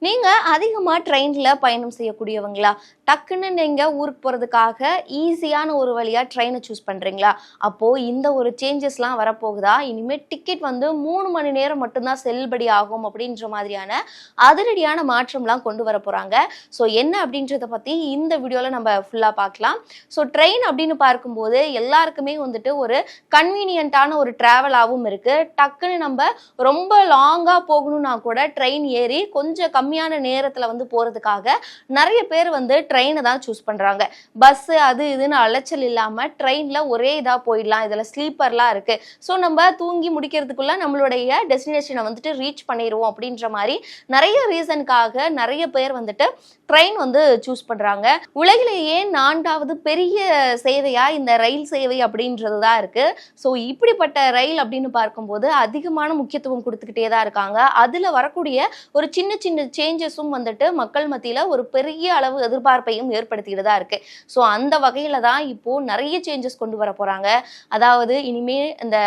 நீங்க அதிகமா ட்ரெயின்ல பயணம் செய்யக்கூடியவங்களா? டக்குன்னு நீங்க ஊருக்கு போறதுக்காக ஈஸியான ஒரு வழியா ட்ரெயினை சூஸ் பண்றீங்களா? அப்போ இந்த ஒரு சேஞ்சஸ்லாம் வரப்போகுதா? இனிமே டிக்கெட் வந்து 3 மணி நேரம் மட்டும்தான் செல்லுபடி ஆகும் அப்படின்ற மாதிரியான அதிரடியான மாற்றம்லாம் கொண்டு வர போறாங்க. ஸோ என்ன அப்படின்றத பத்தி இந்த வீடியோல நம்ம ஃபுல்லா பார்க்கலாம். ஸோ ட்ரெயின் அப்படின்னு பார்க்கும்போது எல்லாருக்குமே வந்துட்டு ஒரு கன்வீனியன்ட்டான ஒரு டிராவலாகவும் இருக்கு. டக்குன்னு நம்ம ரொம்ப லாங்கா போகணும்னா கூட ட்ரெயின் ஏறி கொஞ்சம் கம்மியான நேரத்துல வந்து போறதுக்காக நிறைய பேர் வந்து ட்ரெயினை தான் சூஸ் பண்றாங்க. பஸ் அது இதுன்னு அலைச்சல் இல்லாம ட்ரெயின்ல ஒரே இதா போயிடலாம். இதுல ஸ்லீப்பர்லாம் இருக்கு. ஸோ நம்ம தூங்கி முடிக்கிறதுக்குள்ள நம்மளுடைய டெஸ்டினேஷனை வந்துட்டு ரீச் பண்ணிடுவோம் அப்படின்ற மாதிரி நிறைய ரீசனுக்காக நிறைய பேர் வந்துட்டு ட்ரெயின் வந்து சூஸ் பண்றாங்க. உலகிலேயே 4வது பெரிய சேவையா இந்த ரயில் சேவை அப்படின்றது தான் இருக்கு. ஸோ இப்படிப்பட்ட ரயில் அப்படின்னு பார்க்கும்போது அதிகமான முக்கியத்துவம் கொடுத்துக்கிட்டே தான் இருக்காங்க. அதுல வரக்கூடிய ஒரு சின்ன சின்ன சேஞ்சஸும் வந்துட்டு மக்கள் மத்தியில ஒரு பெரிய அளவு எதிர்பார்ப்பையும் ஏற்படுத்திட்டு தான் இருக்கு. ஸோ அந்த வகையில தான் இப்போ நிறைய சேஞ்சஸ் கொண்டு வர போறாங்க. அதாவது இனிமே இந்த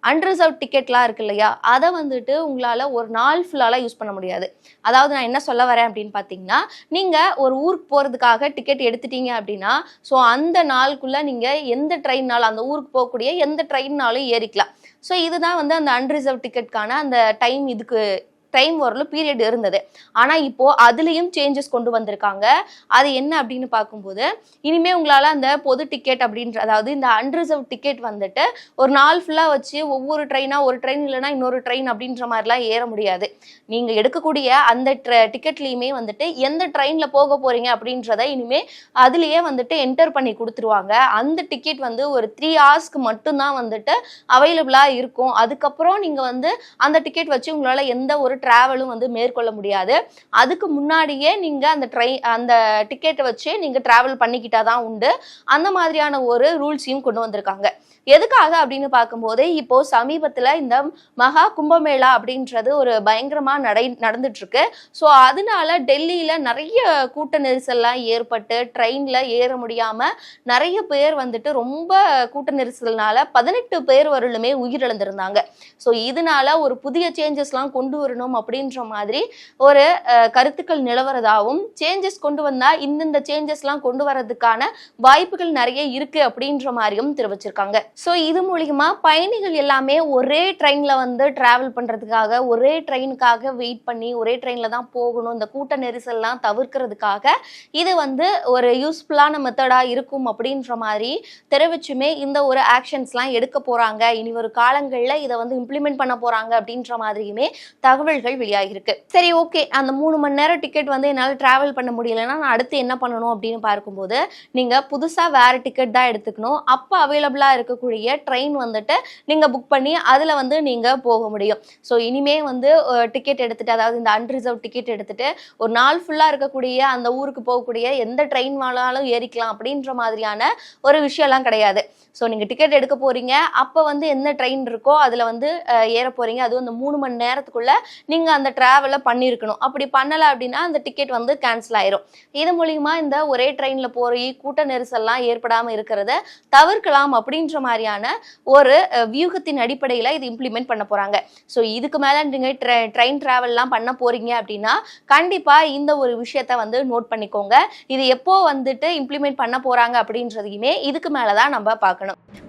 அன்ரிசர்வ் டிக்கெட்லாம் இருக்கு இல்லையா, அதை வந்துட்டு உங்களால் ஒரு நாள் ஃபுல்லாலாம் யூஸ் பண்ண முடியாது. அதாவது நான் என்ன சொல்ல வரேன் அப்படின்னு பார்த்தீங்கன்னா, நீங்கள் ஒரு ஊருக்கு போகிறதுக்காக டிக்கெட் எடுத்துட்டீங்க அப்படின்னா, ஸோ அந்த நாளுக்குள்ளே நீங்கள் எந்த ட்ரெயின்னாலும் அந்த ஊருக்கு போகக்கூடிய எந்த ட்ரெயின்னாலும் ஏறிக்கலாம். ஸோ இதுதான் வந்து அந்த அன்ரிசர்வ் டிக்கெட்கான அந்த டைம் வரலும் பீரியட் இருந்தது. ஆனால் இப்போ அதுலேயும் சேஞ்சஸ் கொண்டு வந்திருக்காங்க. அது என்ன அப்படின்னு பார்க்கும்போது, இனிமேல் உங்களால் அந்த பொது டிக்கெட் அப்படின்ற அதாவது இந்த அன்ரிசர்வ் டிக்கெட் வந்துட்டு ஒரு நாள் ஃபுல்லாக வச்சு ஒவ்வொரு ட்ரெயினாக ஒரு ட்ரெயின் இல்லைனா இன்னொரு ட்ரெயின் அப்படின்ற மாதிரிலாம் ஏற முடியாது. நீங்கள் எடுக்கக்கூடிய அந்த டிக்கெட்லேயுமே வந்துட்டு எந்த ட்ரெயினில் போக போகிறீங்க அப்படின்றத இனிமேல் அதுலேயே வந்துட்டு என்டர் பண்ணி கொடுத்துருவாங்க. அந்த டிக்கெட் வந்து ஒரு 3 ஹவர்ஸ்க்கு மட்டும்தான் வந்துட்டு அவைலபிளாக இருக்கும். அதுக்கப்புறம் நீங்கள் வந்து அந்த டிக்கெட் வச்சு உங்களால் எந்த ஒரு டிராவலும் வந்து மேற்கொள்ள முடியாது. அதுக்கு முன்னாடியே நீங்க அந்த டிக்கெட்டை வச்சு நீங்க டிராவல் பண்ணிக்கிட்டாதான் உண்டு. அந்த மாதிரியான ஒரு ரூல்ஸையும் கொண்டு வந்திருக்காங்க. எதுக்காக அப்படின்னு பார்க்கும்போது, இப்போ சமீபத்துல இந்த மகா கும்பமேளா அப்படின்றது ஒரு பயங்கரமா நடந்துட்டு இருக்கு. ஸோ அதனால டெல்லியில நிறைய கூட்ட நெரிசல்லாம் ஏற்பட்டு ட்ரெயின்ல ஏற முடியாம நிறைய பேர் வந்துட்டு ரொம்ப கூட்ட நெரிசல்னால 18 பேர் வரலுமே உயிரிழந்திருந்தாங்க. ஸோ இதனால ஒரு புதிய சேஞ்சஸ்லாம் கொண்டு வரணும் அப்படின்ற மாதிரி ஒரு கருத்துக்கள் நிலவரதாகவும், சேஞ்சஸ் கொண்டு வந்தா இந்த சேஞ்சஸ்லாம் கொண்டு வரதுக்கான வாய்ப்புகள் நிறைய இருக்கு அப்படின்ற மாதிரியும் தெரிவிச்சிருக்காங்க. ஸோ இது மூலியமா பயணிகள் எல்லாமே ஒரே ட்ரெயின்ல வந்து டிராவல் பண்றதுக்காக, ஒரே ட்ரெயினுக்காக வெயிட் பண்ணி ஒரே ட்ரெயின்ல தான் போகணும், இந்த கூட்ட நெரிசல்லாம் தவிர்க்கிறதுக்காக இது வந்து ஒரு யூஸ்ஃபுல்லான மெத்தடா இருக்கும் அப்படின்ற மாதிரி தெரிவிச்சுமே இந்த ஒரு ஆக்ஷன்ஸ்லாம் எடுக்க போறாங்க. இனி ஒரு காலங்கள்ல இதை வந்து இம்ப்ளிமெண்ட் பண்ண போறாங்க அப்படின்ற மாதிரியுமே தகவல்கள் வெளியாகிருக்கு. சரி, ஓகே, அந்த 3 மணி நேரம் டிக்கெட் வந்து என்னால் டிராவல் பண்ண முடியலைன்னா நான் அடுத்து என்ன பண்ணணும் அப்படின்னு பார்க்கும்போது, நீங்க புதுசா வேற டிக்கெட் தான் எடுத்துக்கணும். அப்போ அவைலபிளா இருக்கக்கூடிய ட்ரெயின் வந்துட்டு நீங்க புக் பண்ணி அதுல வந்து நீங்க போக முடியும். ஸோ இனிமே வந்து டிக்கெட் எடுத்துட்டு, அதாவது இந்த அன்ரிசர்வ் டிக்கெட் எடுத்துட்டு ஒரு நாள் ஃபுல்லா இருக்கக்கூடிய அந்த ஊருக்கு போகக்கூடிய எந்த ட்ரெயின் வேணாலும் ஏறிக்கலாம் அப்படின்ற மாதிரியான ஒரு விஷயம்லாம் கிடையாது. ஸோ நீங்க டிக்கெட் எடுக்க போறீங்க, அப்போ வந்து எந்த ட்ரெயின் இருக்கோ அதுல வந்து ஏற போறீங்க. அதுவும் இந்த 3 மணி நேரத்துக்குள்ள நீங்க அந்த டிராவலை பண்ணியிருக்கணும். அப்படி பண்ணலை அப்படின்னா அந்த டிக்கெட் வந்து கேன்சல் ஆயிரும். இது மூலியமா இந்த ஒரே ட்ரெயின்ல போய் கூட்ட நெரிசல்லாம் ஏற்படாம இருக்கிறத தவிர்க்கலாம் அப்படின்ற மாதிரியான ஒரு வியூகத்தின் அடிப்படையில் இது இம்ப்ளிமெண்ட் பண்ண போறாங்க. ஸோ இதுக்கு மேல நீங்க ட்ரெயின் டிராவல்லாம் பண்ண போறீங்க அப்படின்னா கண்டிப்பா இந்த ஒரு விஷயத்த வந்து நோட் பண்ணிக்கோங்க. இது எப்போ வந்துட்டு இம்ப்ளிமெண்ட் பண்ண போறாங்க அப்படின்றதையுமே இதுக்கு மேலதான் நம்ம பார்க்கணும்.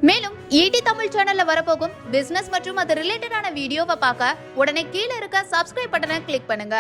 மேலும் ஈடி தமிழ் சேனல்ல வரப்போகும் பிசினஸ் மற்றும் அது ரிலேட்டடான வீடியோவை பார்க்க உடனே கீழே இருக்க சப்ஸ்கிரைப் பட்டனை கிளிக் பண்ணுங்க.